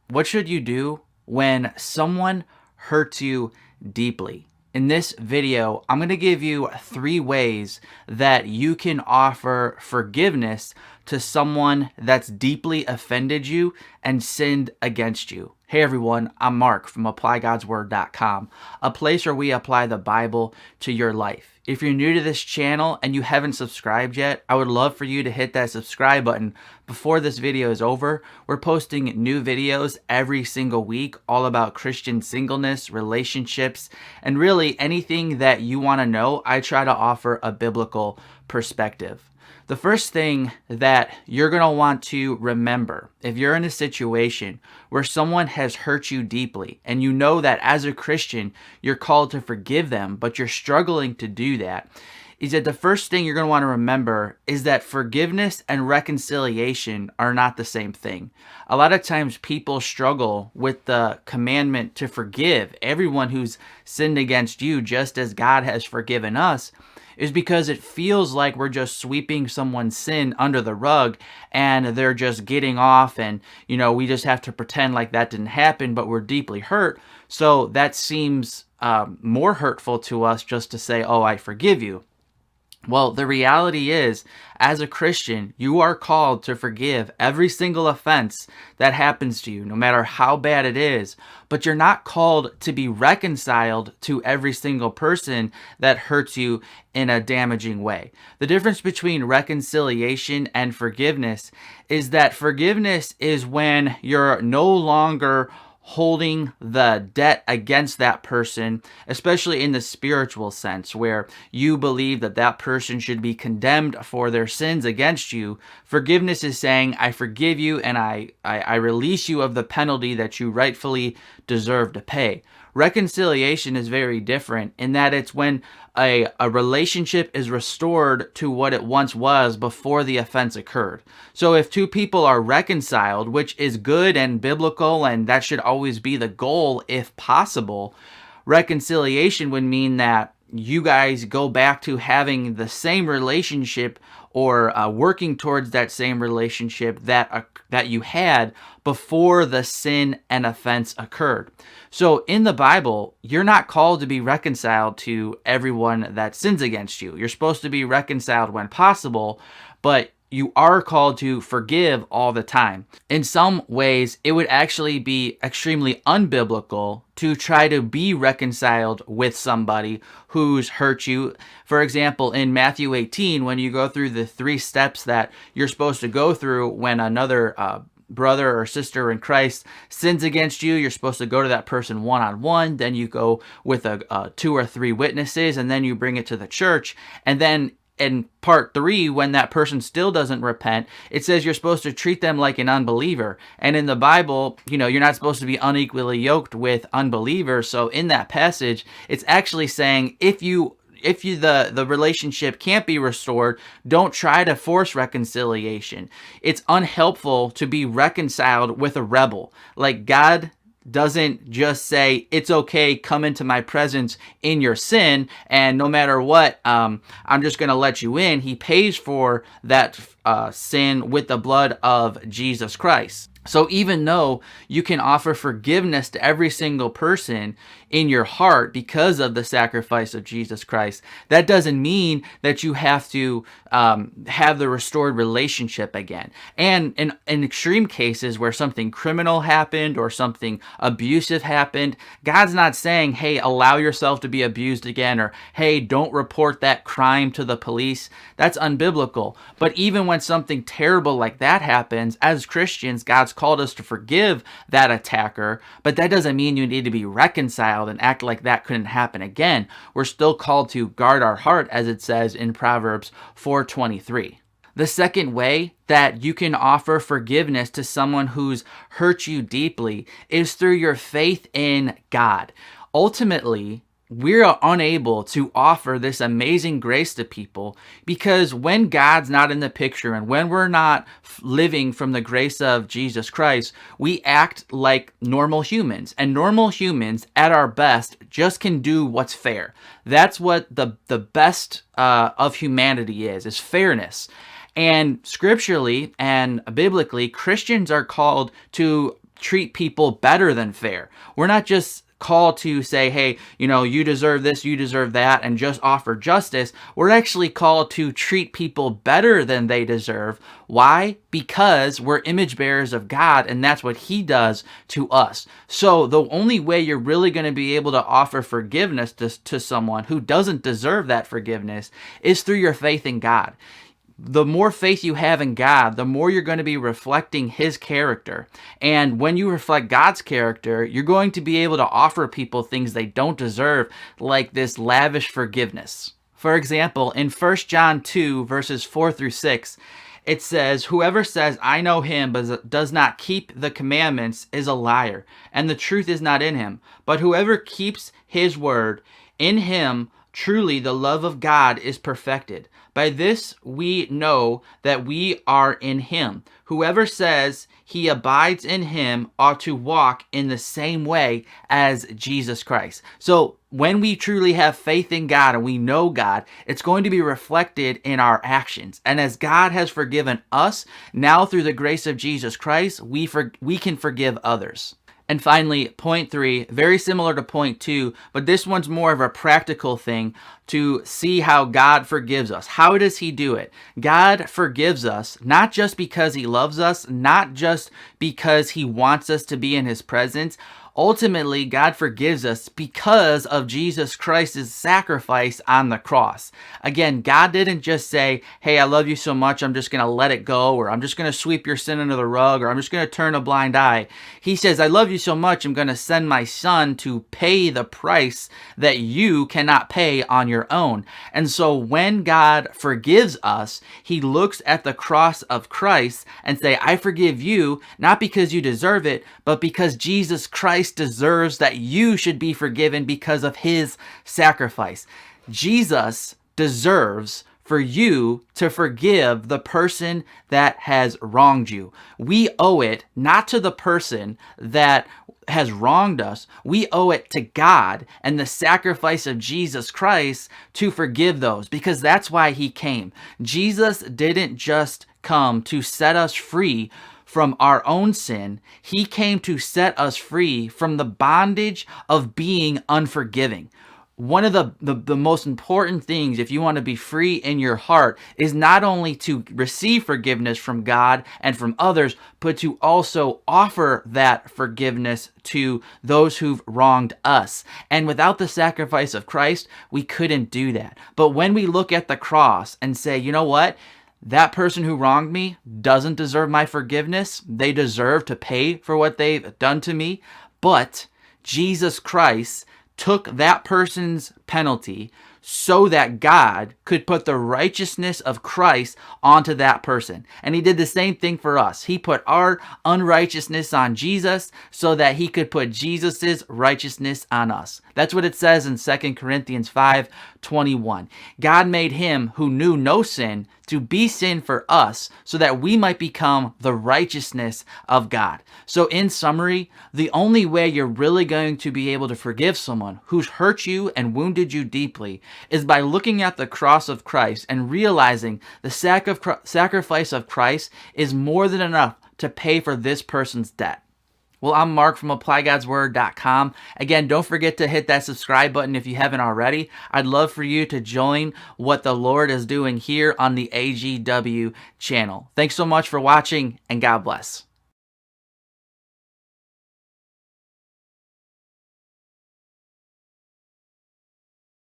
What should you do when someone hurts you deeply? In this video, I'm going to give you 3 ways that you can offer forgiveness to someone that's deeply offended you and sinned against you. Hey everyone, I'm Mark from ApplyGodsWord.com, a place where we apply the Bible to your life. If you're new to this channel and you haven't subscribed yet, I would love for you to hit that subscribe button before this video is over. We're posting new videos every single week all about Christian singleness, relationships, and really anything that you want to know. I try to offer a biblical perspective. The first thing that you're going to want to remember, if you're in a situation where someone has hurt you deeply and you know that as a Christian you're called to forgive them, but you're struggling to do that, is that the first thing you're going to want to remember is that forgiveness and reconciliation are not the same thing. A lot of times people struggle with the commandment to forgive everyone who's sinned against you just as God has forgiven us, is because it feels like we're just sweeping someone's sin under the rug and they're just getting off, and we just have to pretend like that didn't happen, but we're deeply hurt. So that seems more hurtful to us just to say, oh, I forgive you. Well, the reality is, as a Christian, you are called to forgive every single offense that happens to you, no matter how bad it is, but you're not called to be reconciled to every single person that hurts you in a damaging way. The difference between reconciliation and forgiveness is that forgiveness is when you're no longer holding the debt against that person, especially in the spiritual sense, where you believe that that person should be condemned for their sins against you. Forgiveness is saying, I forgive you and I release you of the penalty that you rightfully deserve to pay. Reconciliation is very different in that it's when a relationship is restored to what it once was before the offense occurred. So if two people are reconciled, which is good and biblical, and that should always be the goal if possible, reconciliation would mean that you guys go back to having the same relationship or working towards that same relationship that you had before the sin and offense occurred. So in the Bible, you're not called to be reconciled to everyone that sins against you. You're supposed to be reconciled when possible, but you are called to forgive all the time. In some ways, it would actually be extremely unbiblical to try to be reconciled with somebody who's hurt you. For example, in Matthew 18, when you go through the 3 steps that you're supposed to go through when another brother or sister in Christ sins against you, you're supposed to go to that person one-on-one, then you go with 2 or 3 witnesses, and then you bring it to the church. And then in part 3, when that person still doesn't repent, it says you're supposed to treat them like an unbeliever. And in the Bible, you're not supposed to be unequally yoked with unbelievers. So in that passage, it's actually saying if the relationship can't be restored, don't try to force reconciliation. It's unhelpful to be reconciled with a rebel. Like, God doesn't just say, it's okay, come into my presence in your sin, and no matter what, I'm just going to let you in. He pays for that sin with the blood of Jesus Christ. So even though you can offer forgiveness to every single person in your heart because of the sacrifice of Jesus Christ, that doesn't mean that you have to have the restored relationship again. And in extreme cases where something criminal happened or something abusive happened, God's not saying, hey, allow yourself to be abused again, or hey, don't report that crime to the police. That's unbiblical. But even when something terrible like that happens, as Christians, God's called us to forgive that attacker, but that doesn't mean you need to be reconciled and act like that couldn't happen again. We're still called to guard our heart, as it says in Proverbs 4:23. The second way that you can offer forgiveness to someone who's hurt you deeply is through your faith in God. Ultimately, we're unable to offer this amazing grace to people because when God's not in the picture and when we're not living from the grace of Jesus Christ, we act like normal humans. And normal humans, at our best, just can do what's fair. That's what the best of humanity is fairness. And scripturally and biblically, Christians are called to treat people better than fair. We're not just called to say, hey, you deserve this, you deserve that, and just offer justice. We're actually called to treat people better than they deserve. Why? Because we're image bearers of God, and that's what He does to us. So the only way you're really going to be able to offer forgiveness to someone who doesn't deserve that forgiveness is through your faith in God. The more faith you have in God, the more you're going to be reflecting His character. And when you reflect God's character, you're going to be able to offer people things they don't deserve, like this lavish forgiveness. For example, in 1 John 2, verses 4 through 6, it says, "Whoever says, 'I know him,' but does not keep the commandments is a liar, and the truth is not in him. But whoever keeps his word, in him truly the love of God is perfected. By this we know that we are in him. Whoever says he abides in him ought to walk in the same way as Jesus Christ." So when we truly have faith in God and we know God, it's going to be reflected in our actions. And as God has forgiven us, now through the grace of Jesus Christ, we can forgive others. And finally, point 3, very similar to point 2, but this one's more of a practical thing to see how God forgives us. How does He do it? God forgives us not just because He loves us, not just because He wants us to be in His presence. Ultimately, God forgives us because of Jesus Christ's sacrifice on the cross. Again, God didn't just say, hey, I love you so much, I'm just going to let it go, or I'm just going to sweep your sin under the rug, or I'm just going to turn a blind eye. He says, I love you so much, I'm going to send my Son to pay the price that you cannot pay on your own. And so when God forgives us, He looks at the cross of Christ and say, I forgive you, not because you deserve it, but because Jesus Christ deserves that you should be forgiven because of His sacrifice. Jesus deserves for you to forgive the person that has wronged you. We owe it not to the person that has wronged us. We owe it to God and the sacrifice of Jesus Christ to forgive those, because that's why He came. Jesus didn't just come to set us free from our own sin. He came to set us free from the bondage of being unforgiving. One of the most important things, if you want to be free in your heart, is not only to receive forgiveness from God and from others, but to also offer that forgiveness to those who've wronged us. And without the sacrifice of Christ, we couldn't do that. But when we look at the cross and say, you know what? That person who wronged me doesn't deserve my forgiveness. They deserve to pay for what they've done to me. But Jesus Christ took that person's penalty so that God could put the righteousness of Christ onto that person. And He did the same thing for us. He put our unrighteousness on Jesus so that He could put Jesus's righteousness on us. That's what it says in 2 Corinthians 5:21. God made Him who knew no sin to be sin for us so that we might become the righteousness of God. So in summary, the only way you're really going to be able to forgive someone who's hurt you and wounded you deeply is by looking at the cross of Christ and realizing the sacrifice of Christ is more than enough to pay for this person's debt. Well, I'm Mark from ApplyGod'sWord.com. Again, don't forget to hit that subscribe button if you haven't already. I'd love for you to join what the Lord is doing here on the AGW channel. Thanks so much for watching, and God bless.